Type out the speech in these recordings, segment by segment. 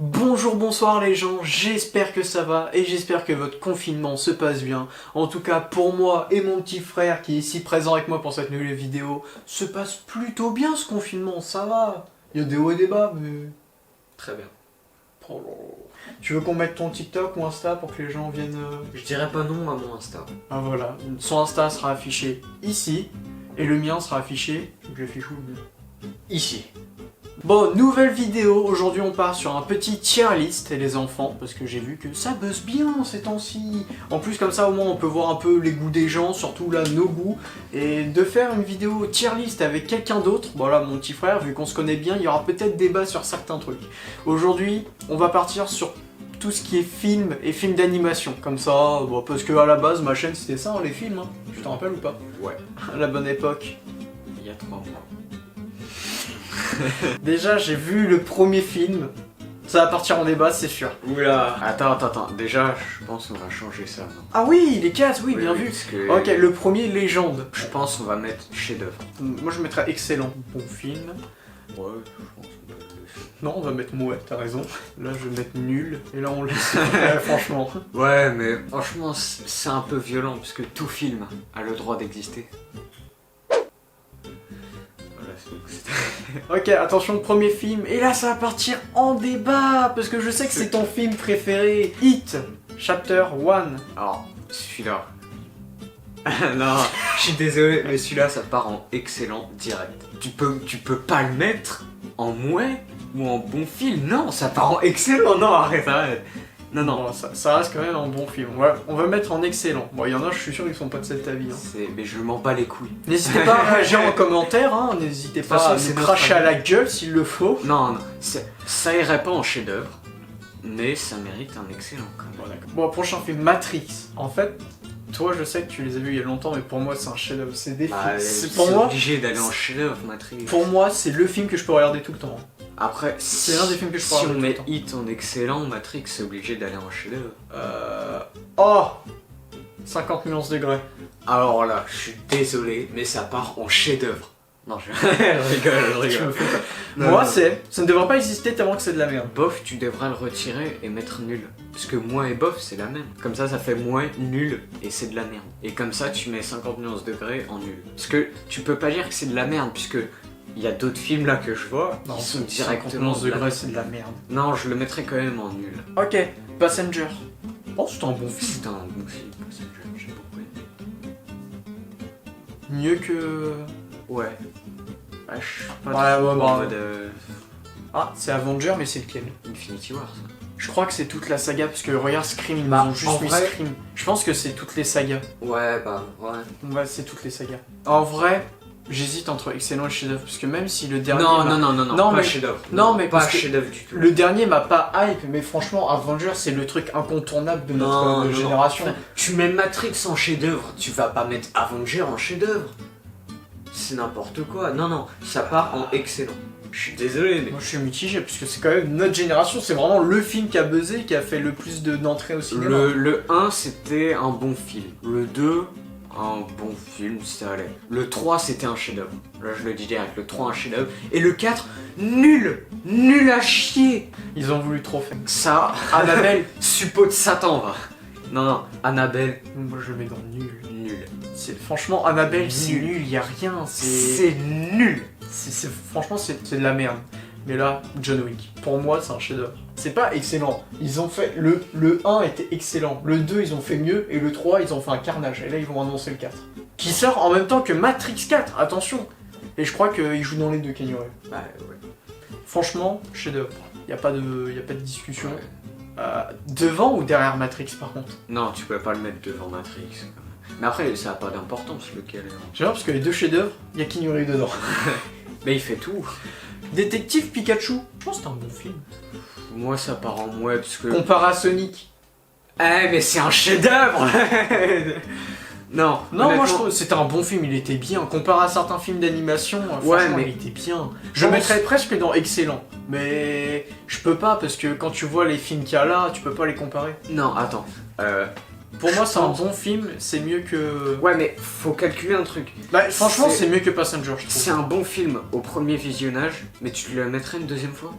Bonjour, bonsoir les gens, j'espère que ça va et j'espère que votre confinement se passe bien. En tout cas pour moi et mon petit frère qui est ici présent avec moi pour cette nouvelle vidéo, se passe plutôt bien ce confinement, ça va. Il y a des hauts et des bas mais... Très bien. Oh là là. Tu veux qu'on mette ton TikTok ou Insta pour que les gens viennent... Je dirais pas non à mon Insta. Ah voilà, son Insta sera affiché ici et le mien sera affiché... Je l'affiche où le mien ? Ici. Bon, nouvelle vidéo, aujourd'hui on part sur un petit tier list et les enfants, parce que j'ai vu que ça buzz bien ces temps-ci. En plus comme ça au moins on peut voir un peu les goûts des gens, surtout là nos goûts, et de faire une vidéo tier list avec quelqu'un d'autre, voilà mon petit frère, vu qu'on se connaît bien, il y aura peut-être débat sur certains trucs. Aujourd'hui, on va partir sur tout ce qui est film et films d'animation, comme ça, bon, parce que à la base ma chaîne c'était ça, hein, les films, hein. Tu t'en rappelles ou pas? Ouais. À la bonne époque. Il y a 3 mois. Déjà, j'ai vu le premier film. Ça va partir en débat, c'est sûr. Oula. Attends. Déjà, je pense qu'on va changer ça, non? Ah oui, les 4, oui, bien vu. Parce que... Ok, le premier, légende. Je pense qu'on va mettre chef-d'œuvre. Moi, je mettrais excellent. Bon film. Ouais, je pense qu'on peut le faire. Non, on va mettre mouais, t'as raison. Là, je vais mettre nul. Et là, on laisse. Ouais, franchement. Ouais, mais franchement, c'est un peu violent, parce que tout film a le droit d'exister. Voilà, c'est... Ok, attention, premier film. Et là, ça va partir en débat. Parce que je sais que c'est ton film préféré. Hit, Chapter 1. Alors, celui-là... non, je suis désolé, mais celui-là, ça part en excellent direct. Tu peux pas le mettre en mouais ou en bon film. Non, ça part en excellent. Non, arrête. Non. Bon, ça reste quand même un bon film. On va mettre en excellent. Bon, il y en a, je suis sûr, ils sont pas de cet avis. Hein. Mais je m'en bats les couilles. N'hésitez pas à réagir en commentaire, hein. N'hésitez pas à c'est nous notre cracher à avis. la gueule s'il le faut. Non, ça irait pas en chef-d'œuvre, mais ça mérite un excellent quand même. Bon, prochain film, Matrix. En fait, toi, je sais que tu les as vus il y a longtemps, mais pour moi, c'est un chef-d'œuvre. C'est des films. C'est pour moi. Obligé d'aller en chef-d'œuvre, Matrix. Pour moi, c'est le film que je peux regarder tout le temps. Après, C'est l'un des films que je peux si regarder on met tout le Hit en excellent, Matrix c'est obligé d'aller en chef-d'œuvre. Oh 50 nuances degrés. Alors là, je suis désolé, mais ça part en chef-d'œuvre. Non, je rigole. Tu me fais pas. Non, Moi, non. ça ne devrait pas exister tellement que c'est de la merde. Bof, tu devrais le retirer et mettre nul. Parce que moins et bof, c'est la même. Comme ça fait moins, nul, et c'est de la merde. Et comme ça, tu mets 50 nuances degrés en nul. Parce que tu peux pas dire que c'est de la merde, puisque il y a d'autres films là que je vois qui sont 50 directement nuances de la degrés, merde. c'est de la merde. Non, je le mettrais quand même en nul. Ok, Passenger. Oh, c'est un bon film. C'est un bon film, j'ai beaucoup aimé. Mieux que... Ouais. Ouais, je suis pas Ouais, trop ouais, en bah, mode Ah, c'est Avenger, mais c'est lequel? Infinity War, ça. Je crois que c'est toute la saga, parce que regarde Scream, ils nous Bah, ont juste en mis vrai- Scream. Je pense que c'est toutes les sagas. Ouais, bah, ouais. Ouais, c'est toutes les sagas. En vrai, j'hésite entre excellent et chef-d'œuvre, parce que même si le dernier... Non, m'a- non, mais- pas chef-d'œuvre. non, mais pas parce que chef-d'œuvre du tout. Le dernier m'a pas hype, mais franchement, Avenger, c'est le truc incontournable de notre génération. Non. Tu mets Matrix en chef-d'œuvre, tu vas pas mettre Avenger en chef-d'œuvre. C'est n'importe quoi. Non, ça part en excellent. Je suis désolé, mais... Moi, je suis mitigé, parce que c'est quand même notre génération, c'est vraiment le film qui a buzzé, qui a fait le plus d'entrées au cinéma. Le 1, c'était un bon film. Le 2, un bon film, ça allait. Le 3, c'était un chef-d'œuvre. Là, je le dis direct, le 3, un chef-d'œuvre. Et le 4, nul à chier. Ils ont voulu trop faire. Ça, Annabelle, suppôt de Satan, va. Non, Annabelle, Moi, je le mets dans nul. nul. Franchement, Annabelle, c'est Nul. nul, y a rien, C'est nul. Franchement, c'est de la merde. Mais là, John Wick, pour moi, c'est un chef-d'œuvre. C'est pas excellent. Ils ont fait... Le 1 était excellent. Le 2, ils ont fait mieux. Et le 3, ils ont fait un carnage. Et là, ils vont annoncer le 4. Qui sort en même temps que Matrix 4, attention. Et je crois qu'il joue dans les deux, Keanu Reeves. Bah, ouais. Franchement, chef-d'œuvre. Y a pas de discussion. Ouais. Devant ou derrière Matrix, par contre? Non, tu peux pas le mettre devant Matrix. Mais après, ça a pas d'importance lequel. J'aime bien parce que les deux chefs-d'œuvre, y a Keanu Reeves dedans. Mais il fait tout. Détective Pikachu, je pense que c'est un bon film. Moi, ça part en mouais parce que. Comparé à Sonic. Eh, mais c'est un chef-d'œuvre. Non, Non, moi honnêtement, je trouve que c'était un bon film, il était bien. Comparé à certains films d'animation, Ouais, franchement, mais- il était bien. Je Je le pense- mettrais presque dans excellent. Mais je peux pas parce que quand tu vois les films qu'il y a là, tu peux pas les comparer. Non, attends. Pour moi, c'est un pense- bon film, c'est mieux que. Ouais, mais faut calculer un truc. Bah, franchement, c'est- c'est mieux que Passenger, je trouve. C'est un bon film au premier visionnage, mais tu le mettrais une deuxième fois?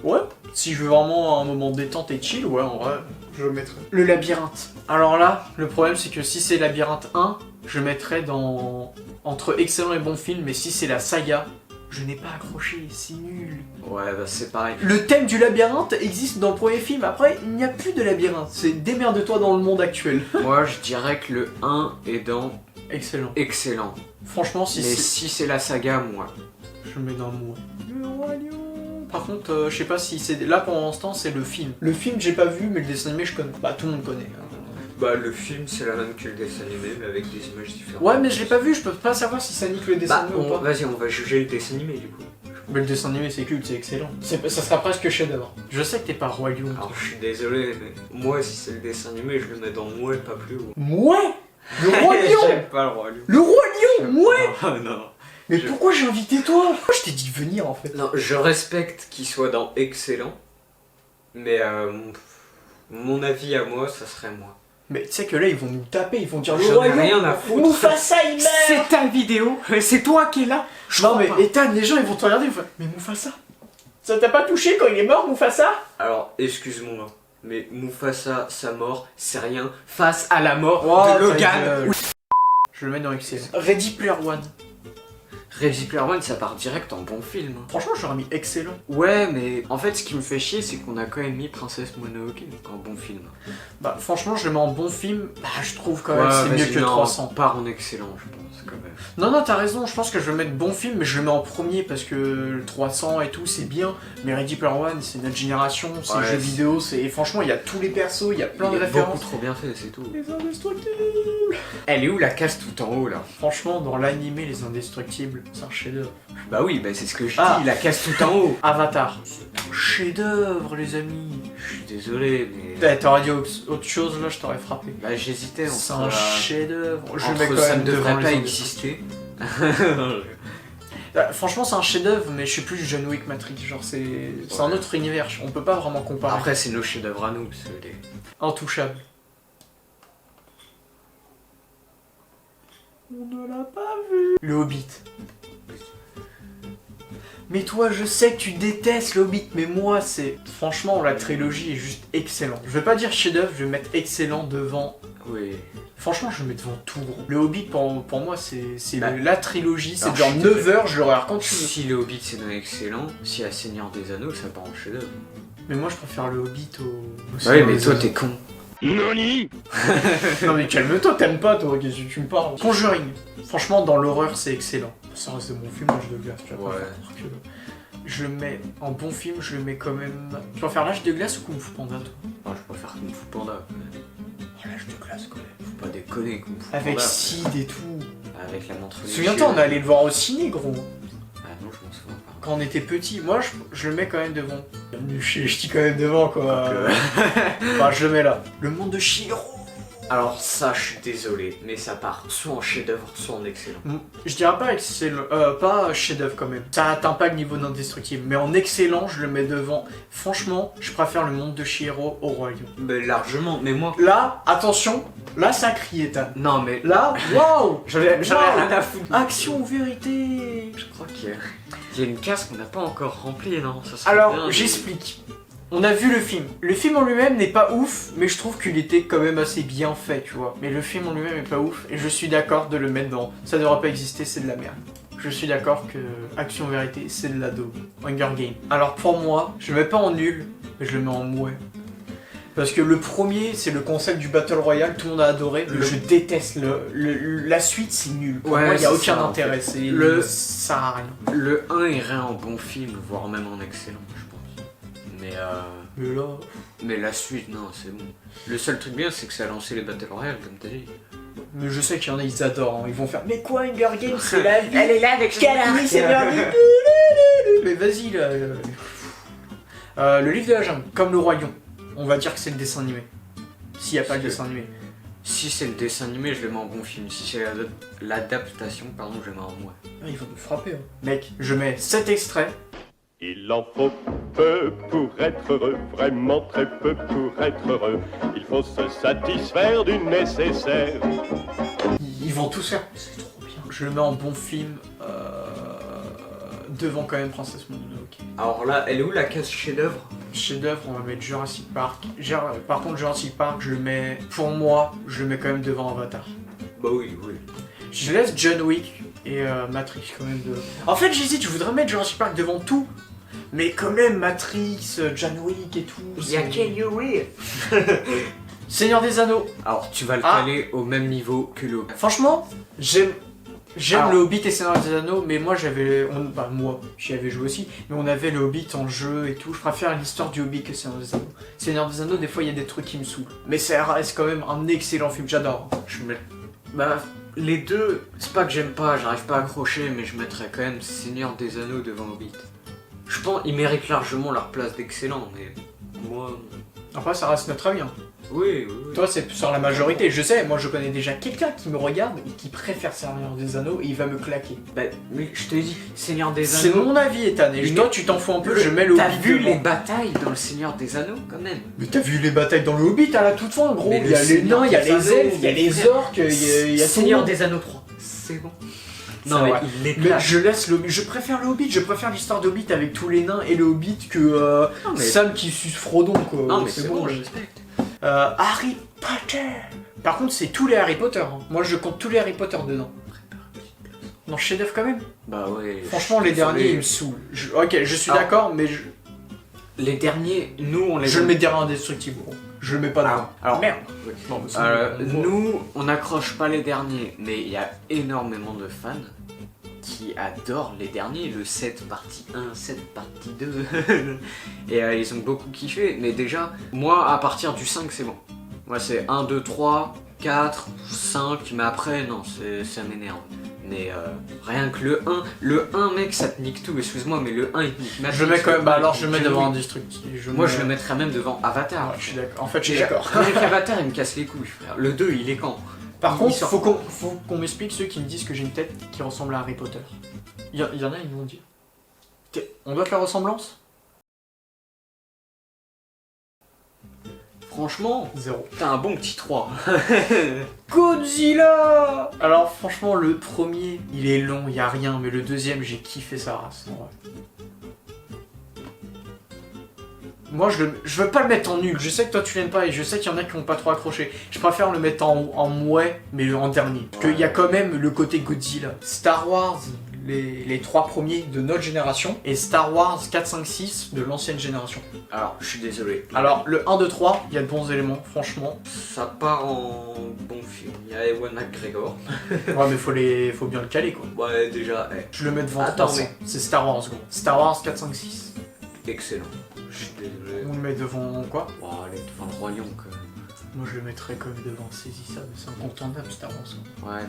Ouais, si je veux vraiment un moment de détente et chill, ouais, en vrai, je le mettrais. Le labyrinthe. Alors là, le problème c'est que si c'est Labyrinthe 1, je mettrais dans... entre excellent et bon film, mais si c'est la saga, je n'ai pas accroché, c'est nul. Ouais, bah c'est pareil. Le thème du labyrinthe existe dans le premier film, après il n'y a plus de labyrinthe, c'est démerde-toi dans le monde actuel. Moi, je dirais que le 1 est dans Excellent. excellent. Franchement, si Mais c'est... si c'est la saga, moi. Je le mets dans le mot. Le Roi Lion. Par contre, je sais pas si c'est... Là, pour l'instant, c'est le film. Le film, j'ai pas vu, mais le dessin animé, je connais. Bah, tout le monde connaît. Bah, le film, c'est la même que le dessin animé, mais avec des images différentes. Ouais, mais je l'ai pas vu, je peux pas savoir si ça nique le dessin Bah, animé ou pas. vas-y, on va juger le dessin animé, du coup. Mais le dessin animé, c'est culte, c'est excellent. Ça sera presque chef-d'œuvre. Je sais que t'es pas Roi Lion. Alors, je suis désolé, mais moi, si c'est le dessin animé, je le mets dans Mouais, pas plus haut. Mouais. Le Roi Lion. J'aime pas le Roi Lion. Le Roi Lion, mouais. Oh non. Mais pourquoi j'ai invité toi? Pourquoi je t'ai dit de venir, en fait? Non, je respecte qu'il soit dans excellent, mais mon avis à moi, ça serait moi. Mais tu sais que là, ils vont nous taper, ils vont dire J'en le Roi ai rien Lion. à foutre. Mufasa, il meurt. C'est ta vidéo, c'est toi qui es là. Non mais Ethan, les gens ils vont te regarder, ils vont faire, mais Mufasa, ça t'a pas touché quand il est mort, Mufasa? Alors, excuse-moi, mais Mufasa, sa mort, c'est rien face à la mort Oh, de Logan. Je le mets dans Excel. Ready Player One. Ready Player One, ça part direct en bon film. Franchement, j'aurais mis excellent. Ouais, mais en fait, ce qui me fait chier, c'est qu'on a quand même mis Princesse Mononoke en bon film. Bah franchement, je le mets en bon film. Bah je trouve quand même c'est mieux que 300. Part en excellent, je pense quand même. Non, t'as raison. Je pense que je vais mettre bon film, mais je le mets en premier parce que le 300 et tout, c'est bien. Mais Ready Player One, c'est notre génération, c'est Ouais, jeux vidéo, c'est et franchement, il y a tous les persos, il y a plein de références. Beaucoup trop bien fait, c'est tout. Les Indestructibles. Elle est où la case tout en haut là? Franchement, dans l'animé, les Indestructibles, c'est un chef-d'œuvre. Bah oui, bah c'est ce que je Ah. dis, la case tout en haut. Avatar. C'est un chef-d'œuvre, les amis. Je suis désolé, mais. T'aurais dit autre chose là, je t'aurais frappé. Bah j'hésitais C'est entre. un chef-d'œuvre. Je le mets Entre quand ça même ne devrait devant pas les exister. Franchement, c'est un chef-d'œuvre, mais je suis plus John Wick Matrix. Genre, c'est un autre univers. On peut pas vraiment comparer. Après, c'est nos chefs-d'œuvre à nous, parce que les. Intouchable. On ne l'a pas vu. Le Hobbit. Mais toi, je sais que tu détestes le Hobbit, mais moi, c'est... Franchement, la trilogie est juste excellente. Je vais pas dire chef-d'œuvre, je vais mettre excellent devant... Oui. Franchement, je le mets devant tout, gros. Le Hobbit, pour moi, c'est Bah, la trilogie, c'est alors, genre je suis 9 heures, je le regarde quand tu veux. Si le Hobbit c'est dans excellent, si à Seigneur des Anneaux, ça part en chef-d'œuvre. Mais moi, je préfère le Hobbit au Ouais, Seigneur mais des toi, Anneaux. t'es con. Nani? Non mais calme-toi, t'aimes pas toi, qu'est-ce que tu me parles? Conjuring. Franchement, dans l'horreur, c'est excellent. Ça reste de bon film, L'Âge de glace, tu vas pas Ouais. faire croire que... Je le mets en bon film, je le mets quand même... Tu préfères L'Âge de glace ou Kung Fu Panda, toi? Enfin, je préfère Kung Fu Panda. Oh, L'Âge de glace, quand même. Faut pas déconner, Kung Fu Avec Panda. Sid et tout. Avec la montre. Souviens-toi, on est allé le voir au ciné, gros. Ah non, je m'en souviens pas. Quand on était petit, moi, je le mets quand même devant. Je dis quand même devant, quoi. Enfin, je le mets là. Le monde de Shiro. Alors ça, je suis désolé, mais ça part soit en chef-d'œuvre, soit en excellent. Je dirais pas excellent, pas chef-d'œuvre quand même. Ça atteint pas le niveau d'indestructible, mais en excellent, je le mets devant. Franchement, je préfère le monde de Shihiro au Roi Lion. Mais largement, mais moi. Là, attention, là ça crie Ethan. Non, mais Là, waouh, j'en ai rien à foutre. action ou vérité. Je crois qu'il y a une case qu'on n'a pas encore remplie, non? Ça serait Alors, bien, j'explique. On a vu le film. Le film en lui-même n'est pas ouf, mais je trouve qu'il était quand même assez bien fait, tu vois. Mais le film en lui-même est pas ouf, et je suis d'accord de le mettre dans... Ça devrait pas exister, c'est de la merde. Je suis d'accord que Action Vérité, c'est de la daube. Hunger Game. Alors pour moi, je le mets pas en nul, mais je le mets en mouais. Parce que le premier, c'est le concept du Battle Royale, tout le monde a adoré. Je déteste la suite, c'est nul. Pour moi, il n'y a c'est aucun ça, en intérêt. fait. Ça sert à rien. Le 1 irait en bon film, voire même en excellent, je pense. Mais là... Mais la suite, non, c'est bon. Le seul truc bien, c'est que ça a lancé les Battle Royale, comme t'as dit. Mais je sais qu'il y en a, ils adorent. Hein. Ils vont faire, mais quoi, Hunger Games, c'est la vie. Elle est là avec Camille, c'est leur vie. Mais vas-y, là. Le livre de la jungle, comme le Roi Lion. On va dire que c'est le dessin animé. S'il n'y a pas le dessin animé. Si c'est le dessin animé, je le mets en bon film. Si c'est l'adaptation, pardon, je le mets en moi. Ah, il va me frapper. Hein. Mec, je mets cet extrait. Il en faut peu pour être heureux, vraiment très peu pour être heureux. Il faut se satisfaire du nécessaire. Ils vont tous faire. C'est trop bien. Je le mets en bon film. Devant quand même Princesse Mononoke. ok. Alors là, elle est où la case chef-d'œuvre? Chef-d'œuvre, on va mettre Jurassic Park. Par contre, Jurassic Park, je le mets, pour moi, je le mets quand même devant Avatar. Bah oui, oui. Je laisse John Wick et Matrix quand même devant. En fait, j'hésite, je voudrais mettre Jurassic Park devant tout. Mais quand même, Matrix, John Wick et tout. Il y a Keanu Reeves. Seigneur des Anneaux. Alors, tu vas le caler au même niveau que le... Franchement, j'aime Alors, le Hobbit et Seigneur des Anneaux, mais moi moi, j'y avais joué aussi, mais on avait le Hobbit en jeu et tout. Je préfère l'histoire du Hobbit que Seigneur des Anneaux. Seigneur des Anneaux, des fois, il y a des trucs qui me saoulent. Mais ça reste quand même un excellent film, j'adore. Je mets... Bah, les deux, c'est pas que j'aime pas, j'arrive pas à accrocher, mais je mettrais quand même Seigneur des Anneaux devant Hobbit. Je pense qu'ils méritent largement leur place d'excellent, mais moi... Après, ça reste notre avis. Hein. Oui. Toi, c'est sur la majorité. Je sais, moi, je connais déjà quelqu'un qui me regarde et qui préfère Seigneur des Anneaux et il va me claquer. Bah, mais je te dis, Seigneur des C'est Anneaux... mon avis, Ethan. Et toi, tu t'en fous un peu, je mets le T'as Hobbit vu devant. les batailles dans le Seigneur des Anneaux, quand même? Mais t'as vu les batailles dans le Hobbit à la toute fin, gros. Mais Il y a le les nains, il y a Seigneur les des Anneaux, elfes, il y a mes les frères. orques, il y a Seigneur tout le monde. des Anneaux 3, c'est bon. C'est Non mais vrai. il Mais l'éclate. je laisse le... Je préfère le Hobbit, je préfère l'histoire de Hobbit avec tous les nains et le Hobbit que Non, mais- Sam qui suce Frodon, quoi. Non mais c'est bon, je- je respecte. Harry Potter. Par contre, c'est tous les Harry Potter. Hein. Moi, je compte tous les Harry Potter dedans. Non, chef-d'œuvre quand même. Bah ouais. Franchement, les derniers, ils me saoulent. Ok, je suis Ah. d'accord, mais Les derniers, nous on les je le mets derrière Indestructible, gros. Je le mets pas dedans. alors, Merde. oui. Non, mais c'est bon. Nous, on n'accroche pas les derniers, mais il y a énormément de fans qui adorent les derniers, le 7 partie 1, 7 partie 2, et ils ont beaucoup kiffé, mais déjà, moi à partir du 5 c'est bon. Moi c'est 1, 2, 3, 4, 5, mais après non, ça m'énerve. Mais rien que le 1 mec ça te nique tout, excuse-moi, mais le 1 il te nique Matrix, Je le mets quand même. Bah alors, je le mets John devant Wick. Indestructible. Moi je le mettrais même devant Avatar. Ouais, je suis d'accord. En fait, je suis Déjà, d'accord. rien qu'Avatar il me casse les couilles frère. Le 2 il est quand? Par Il contre, sort faut qu'on m'explique ceux qui me disent que j'ai une tête qui ressemble à Harry Potter. Il y en a, ils vont dire. On doit la ressemblance? Franchement, Zéro. t'as un bon petit 3. Godzilla! Alors franchement, le premier, il est long, il y a rien, mais le deuxième, j'ai kiffé sa race. En vrai. Moi, je veux pas le mettre en nul. Je sais que toi, tu l'aimes pas et je sais qu'il y en a qui ont pas trop accroché. Je préfère le mettre en mouais, mais en dernier. Parce qu'il y a quand même le côté Godzilla. Star Wars, les 3 premiers de notre génération, et Star Wars 4, 5, 6 de l'ancienne génération. Alors, je suis désolé. Alors, le 1, 2, 3, il y a de bons éléments, franchement. Ça part en bon film. Il y a Ewan McGregor. Ouais, mais faut bien le caler, quoi. Ouais, déjà, Je le mets devant Attends, 300. C'est Star Wars, gros. Star Wars 4, 5, 6. excellent. Je suis désolé. On le met devant quoi? Oh, allez, devant le Roi Lion, quand même. Moi, je le mettrais quand même devant Saisissable. C'est incontournable, Star Wars. Ouais.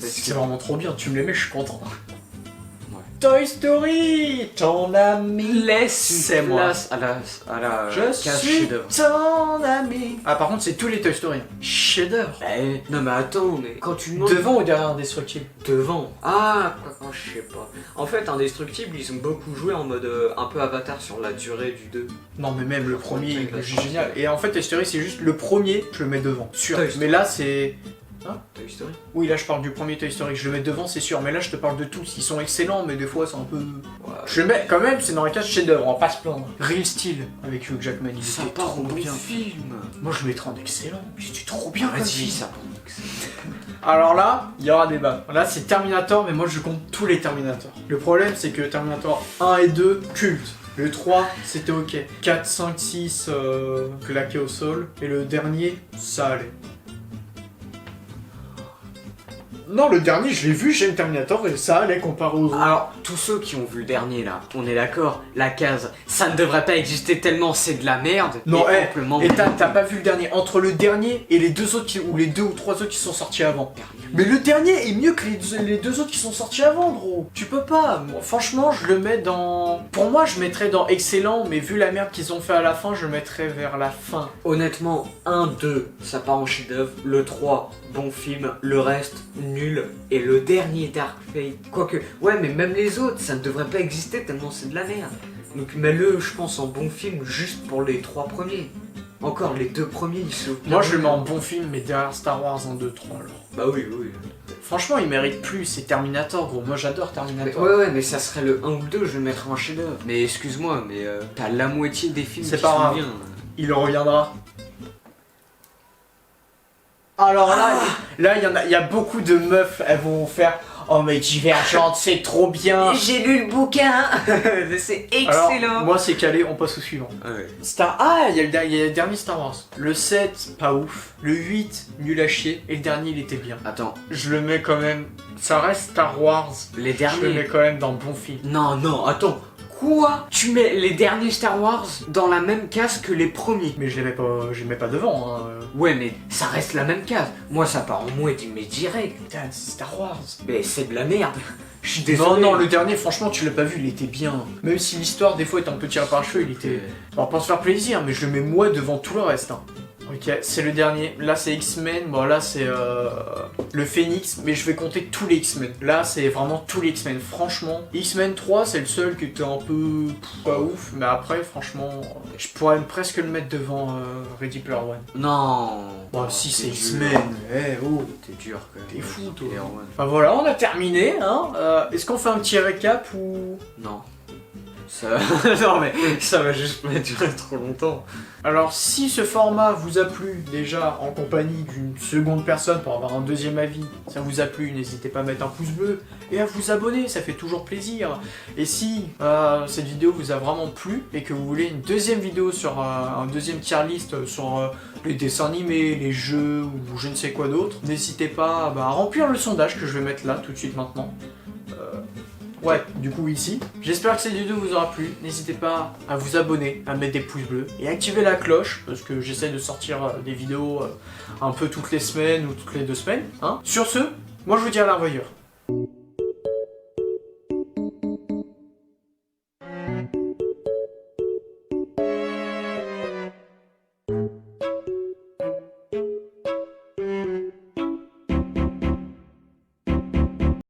C'est vraiment trop bien. Tu me les mets, je suis content. Ouais. Toy Story, ton ami. Laisse C'est une moi. place à la Je case suis chef-d'œuvre. ton ami. Ah, par contre, c'est tous les Toy Story. Chef-d'œuvre. Eh, non mais attends, mais quand tu demandes Devant ou derrière Indestructible? devant. Ah, quoi, je sais pas. En fait, Indestructible, ils ont beaucoup joué en mode un peu Avatar sur la durée du 2. Non, mais même le premier, Ouais, il est génial. Et en fait, Toy Story, c'est juste le premier, je le mets devant. Sûr. Toy Story. Mais là, c'est. Toy Story. Oui, là, je parle du premier Toy Story. Je le mets devant, c'est sûr. Mais là, je te parle de tous. Ils sont excellents, mais des fois, c'est un peu. Ouais. Je le mets quand même, c'est dans la case chef-d'œuvre, on va pas se plaindre. Real Steel avec Hugh Jackman, il Ça était part en trop bon bien. film. Moi je le mettrais en excellent, c'était trop bien comme Vas-y, film. ça part en excellent. Alors là, il y aura débat. Là c'est Terminator, mais moi je compte tous les Terminator. Le problème c'est que Terminator 1 et 2, culte. Le 3, c'était ok. 4, 5, 6, claqué au sol. Et le dernier, ça allait. Non, le dernier, je l'ai vu, j'aime Terminator et ça allait comparé aux autres. Alors, tous ceux qui ont vu le dernier là, on est d'accord, la case, ça ne devrait pas exister tellement c'est de la merde. Non, et eh, amplement Et t'as pas vu le dernier. Entre le dernier et les deux autres, ou les 2 ou 3 autres qui sont sortis avant. Mais le dernier est mieux que les deux autres qui sont sortis avant, gros. Tu peux pas. Moi, franchement, je le mets dans... Pour moi, je mettrais dans excellent, mais vu la merde qu'ils ont fait à la fin, je le mettrais vers la fin. Honnêtement, 1, 2, ça part en chef-d'œuvre. Le 3, bon film. Le reste, nul. Et le dernier, Dark Fate. Quoique, ouais, mais même les autres, ça ne devrait pas exister tellement c'est de la merde. Donc mets-le, je pense, en bon film juste pour les 3 premiers. Encore, les 2 premiers, ils sauvent bien. Moi, je le mets en bon film, mais derrière Star Wars 1, 2, 3, alors. Bah oui, oui. Franchement, il mérite plus, c'est Terminator, gros. Moi, j'adore Terminator. Ouais, mais ça serait le 1 ou le 2, je le mettrais en chef-d'œuvre. Mais excuse-moi, mais t'as la moitié des films C'est qui pas sont grave. bien. Il reviendra. Alors là, il y a beaucoup de meufs, elles vont faire oh mais Divergente, c'est trop bien. J'ai lu le bouquin. C'est Alors, excellent. moi c'est calé, on passe au suivant. Ouais. Il y a le dernier Star Wars. Le 7, pas ouf. Le 8, nul à chier. Et le dernier, il était bien. Attends, Je le mets quand même. Ça reste Star Wars. les Je le mets derniers. quand même dans bon film. Non, attends. Quoi? Tu mets les derniers Star Wars dans la même case que les premiers? Mais je les mets pas devant. Hein. Ouais, mais ça reste la même case. Moi, ça part en mouette, mais direct. Putain, c'est Star Wars. Mais c'est de la merde. Je suis désolé. Non, le dernier, franchement, tu l'as pas vu, il était bien. Même si l'histoire, des fois, est un peu tirée par le cheveu, il était. On va pas se faire plaisir, mais je le mets moi devant tout le reste. Hein. Ok, c'est le dernier. Là, c'est X-Men. Bon, là, c'est le Phoenix, mais je vais compter tous les X-Men. Là, c'est vraiment tous les X-Men. Franchement, X-Men 3, c'est le seul qui était un peu pas ouf, mais après, franchement, je pourrais presque le mettre devant Ready Player One. Non. Bon, si, c'est X-Men. Eh, oh. T'es dur quand même. T'es fou, toi. Player One. Enfin voilà, on a terminé. Hein. Est-ce qu'on fait un petit récap ou. Non. Ça... non mais ça va juste pas durer trop longtemps. Alors si ce format vous a plu déjà en compagnie d'une seconde personne pour avoir un deuxième avis, ça vous a plu, n'hésitez pas à mettre un pouce bleu et à vous abonner, ça fait toujours plaisir. Et si cette vidéo vous a vraiment plu et que vous voulez une deuxième vidéo sur un deuxième tier list sur les dessins animés, les jeux ou je ne sais quoi d'autre, n'hésitez pas à remplir le sondage que je vais mettre là tout de suite maintenant. Ouais, du coup ici. J'espère que cette vidéo vous aura plu. N'hésitez pas à vous abonner, à mettre des pouces bleus et activer la cloche parce que j'essaie de sortir des vidéos un peu toutes les semaines ou toutes les 2 semaines. Hein. Sur ce, moi je vous dis à la revoyure.